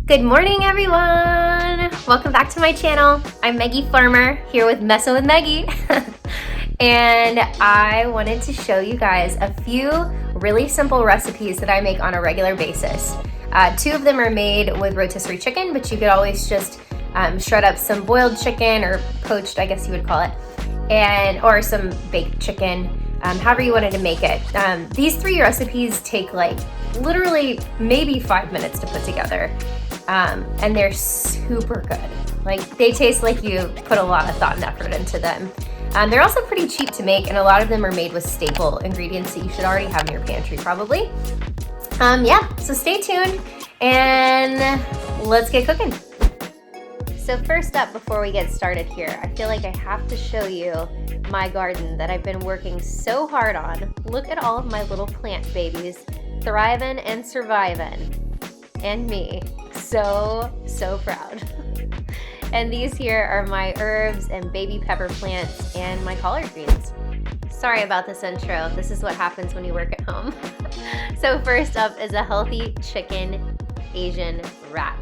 Good morning, everyone! Welcome back to my channel. I'm Maggie Farmer, here with Messin' with Maggie. And I wanted to show you guys a few really simple recipes that I make on a regular basis. Two of them are made with rotisserie chicken, but you could always just shred up some boiled chicken, or poached, I guess you would call it, or some baked chicken, however you wanted to make it. These three recipes take literally maybe 5 minutes to put together. And they're super good. They taste like you put a lot of thought and effort into them. They're also pretty cheap to make, and a lot of them are made with staple ingredients that you should already have in your pantry probably. So stay tuned and let's get cooking. So first up, before we get started here, I feel like I have to show you my garden that I've been working so hard on. Look at all of my little plant babies thriving and surviving. And me. So proud. And these here are my herbs and baby pepper plants and my collard greens. Sorry about this intro. This is what happens when you work at home. So first up is a healthy chicken Asian wrap.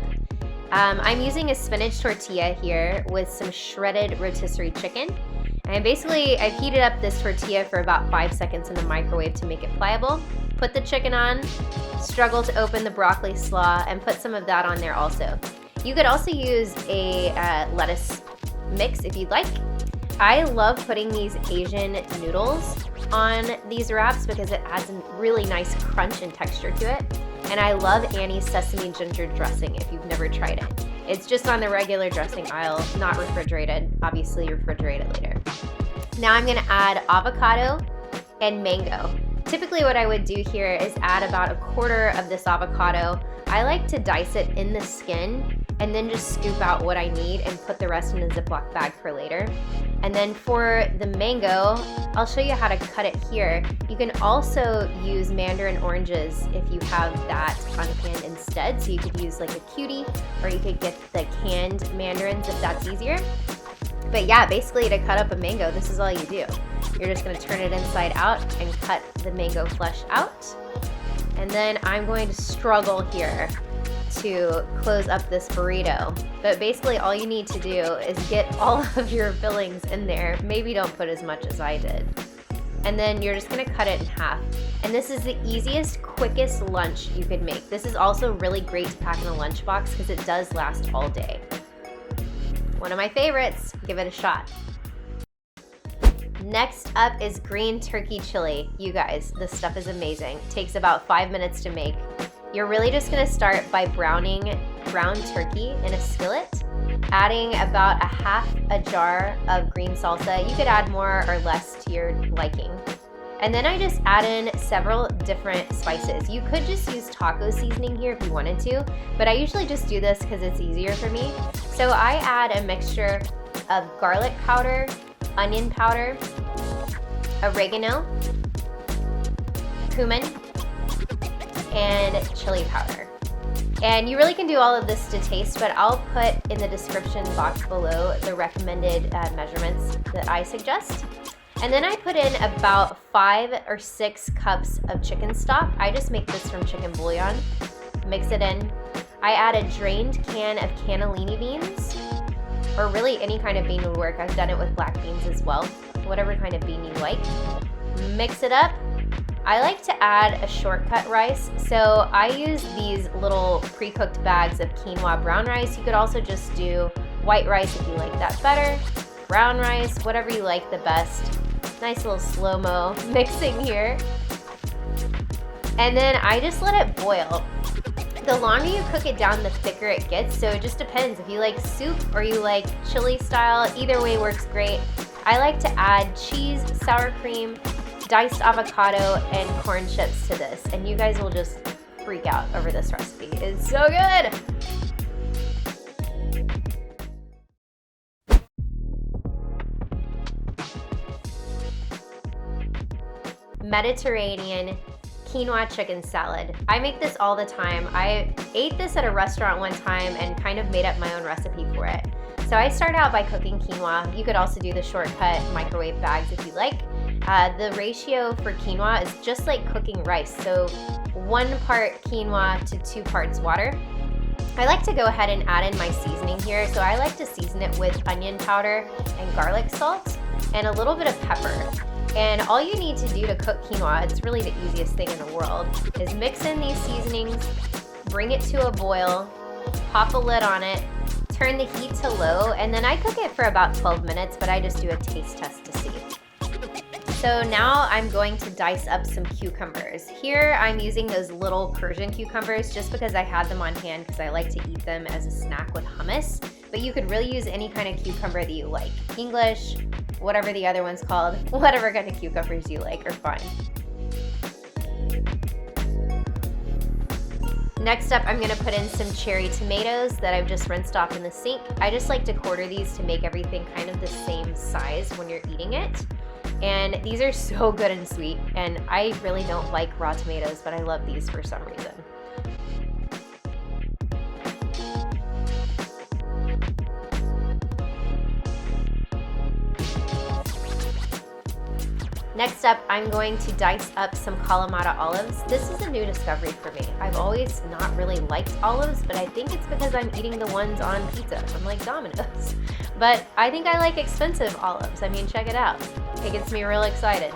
I'm using a spinach tortilla here with some shredded rotisserie chicken. And I've heated up this tortilla for about 5 seconds in the microwave to make it pliable. Put the chicken on, struggle to open the broccoli slaw, and put some of that on there also. You could also use a lettuce mix if you'd like. I love putting these Asian noodles on these wraps because it adds a really nice crunch and texture to it. And I love Annie's sesame ginger dressing if you've never tried it. It's just on the regular dressing aisle, not refrigerated. Obviously, refrigerate it later. Now I'm gonna add avocado and mango. Typically what I would do here is add about 1/4 of this avocado. I like to dice it in the skin and then just scoop out what I need and put the rest in a Ziploc bag for later. And then for the mango, I'll show you how to cut it here. You can also use mandarin oranges if you have that on hand instead. So you could use like a cutie, or you could get the canned mandarins if that's easier. But yeah, basically to cut up a mango, this is all you do. You're just gonna turn it inside out and cut the mango flesh out. And then I'm going to struggle here to close up this burrito. But basically all you need to do is get all of your fillings in there. Maybe don't put as much as I did. And then you're just gonna cut it in half. And this is the easiest, quickest lunch you could make. This is also really great to pack in a lunchbox because it does last all day. One of my favorites, give it a shot. Next up is green turkey chili. You guys, this stuff is amazing. It takes about 5 minutes to make. You're really just gonna start by browning ground turkey in a skillet, adding about 1/2 jar of green salsa. You could add more or less to your liking. And then I just add in several different spices. You could just use taco seasoning here if you wanted to, but I usually just do this because it's easier for me. So I add a mixture of garlic powder, onion powder, oregano, cumin, and chili powder. And you really can do all of this to taste, but I'll put in the description box below the recommended measurements that I suggest. And then I put in about 5 or 6 cups of chicken stock. I just make this from chicken bouillon. Mix it in. I add a drained can of cannellini beans, or really any kind of bean would work. I've done it with black beans as well. Whatever kind of bean you like. Mix it up. I like to add a shortcut rice. So I use these little pre-cooked bags of quinoa brown rice. You could also just do white rice if you like that better. Brown rice, whatever you like the best. Nice little slow-mo mixing here. And then I just let it boil. The longer you cook it down, the thicker it gets, so it just depends. If you like soup or you like chili style, either way works great. I like to add cheese, sour cream, diced avocado, and corn chips to this, and you guys will just freak out over this recipe. It's so good! Mediterranean quinoa chicken salad. I make this all the time. I ate this at a restaurant one time and kind of made up my own recipe for it. So I start out by cooking quinoa. You could also do the shortcut microwave bags if you like. The ratio for quinoa is just like cooking rice. So 1 part quinoa to 2 parts water. I like to go ahead and add in my seasoning here. So I like to season it with onion powder and garlic salt and a little bit of pepper. And all you need to do to cook quinoa, it's really the easiest thing in the world, is mix in these seasonings, bring it to a boil, pop a lid on it, turn the heat to low, and then I cook it for about 12 minutes, but I just do a taste test to see. So now I'm going to dice up some cucumbers. Here I'm using those little Persian cucumbers just because I had them on hand because I like to eat them as a snack with hummus. But you could really use any kind of cucumber that you like. English, whatever the other one's called, whatever kind of cucumbers you like are fine. Next up, I'm gonna put in some cherry tomatoes that I've just rinsed off in the sink. I just like to quarter these to make everything kind of the same size when you're eating it. And these are so good and sweet, and I really don't like raw tomatoes, but I love these for some reason. Next up, I'm going to dice up some Kalamata olives. This is a new discovery for me. I've always not really liked olives, but I think it's because I'm eating the ones on pizza from like Domino's. But I think I like expensive olives. I mean, check it out. It gets me real excited.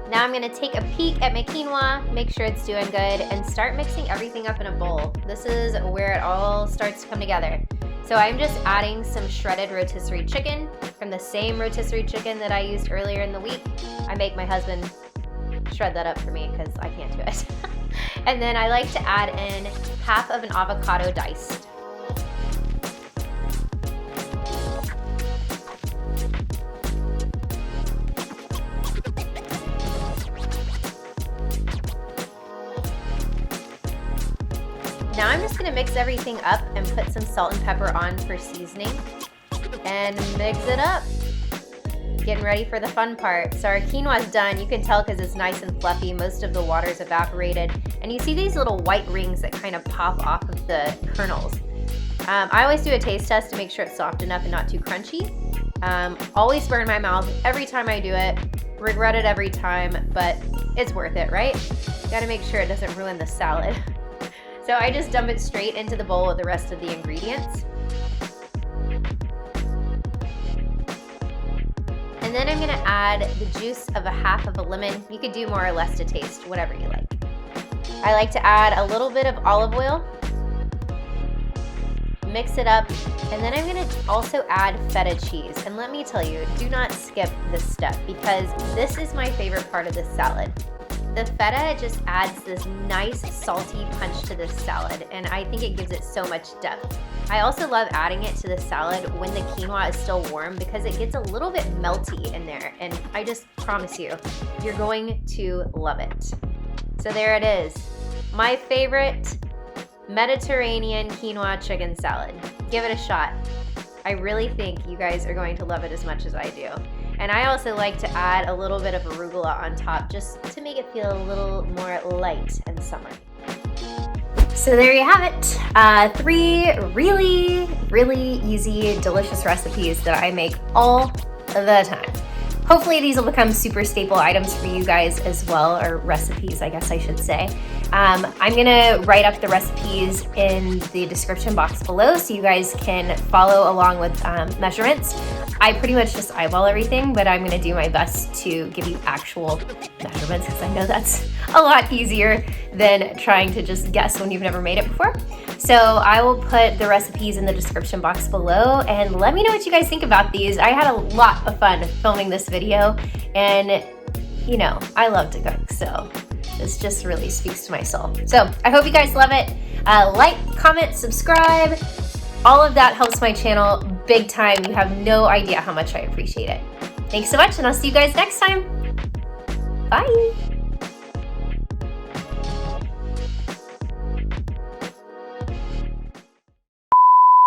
Now I'm gonna take a peek at my quinoa, make sure it's doing good, and start mixing everything up in a bowl. This is where it all starts to come together. So I'm just adding some shredded rotisserie chicken from the same rotisserie chicken that I used earlier in the week. I make my husband shred that up for me because I can't do it. And then I like to add in half of an avocado diced. Now I'm just gonna mix everything up and put some salt and pepper on for seasoning and mix it up. Getting ready for the fun part. So our quinoa is done. You can tell because it's nice and fluffy. Most of the water's evaporated. And you see these little white rings that kind of pop off of the kernels. I always do a taste test to make sure it's soft enough and not too crunchy. Always burn my mouth every time I do it. Regret it every time, but it's worth it, right? Gotta make sure it doesn't ruin the salad. So I just dump it straight into the bowl with the rest of the ingredients. And then I'm gonna add the juice of a half of a lemon. You could do more or less to taste, whatever you like. I like to add a little bit of olive oil, mix it up, and then I'm gonna also add feta cheese. And let me tell you, do not skip this step because this is my favorite part of this salad. The feta just adds this nice salty punch to this salad, and I think it gives it so much depth. I also love adding it to the salad when the quinoa is still warm because it gets a little bit melty in there, and I just promise you, you're going to love it. So there it is, my favorite Mediterranean quinoa chicken salad. Give it a shot. I really think you guys are going to love it as much as I do. And I also like to add a little bit of arugula on top just to make it feel a little more light and summery. So there you have it. 3 really, really easy, delicious recipes that I make all the time. Hopefully these will become super staple items for you guys as well, or recipes, I guess I should say. I'm gonna write up the recipes in the description box below so you guys can follow along with measurements. I pretty much just eyeball everything, but I'm gonna do my best to give you actual measurements because I know that's a lot easier than trying to just guess when you've never made it before. So I will put the recipes in the description box below and let me know what you guys think about these. I had a lot of fun filming this video and you know, I love to cook, so this just really speaks to my soul. So I hope you guys love it. Like, comment, subscribe. All of that helps my channel big time. You have no idea how much I appreciate it. Thanks so much, and I'll see you guys next time. Bye.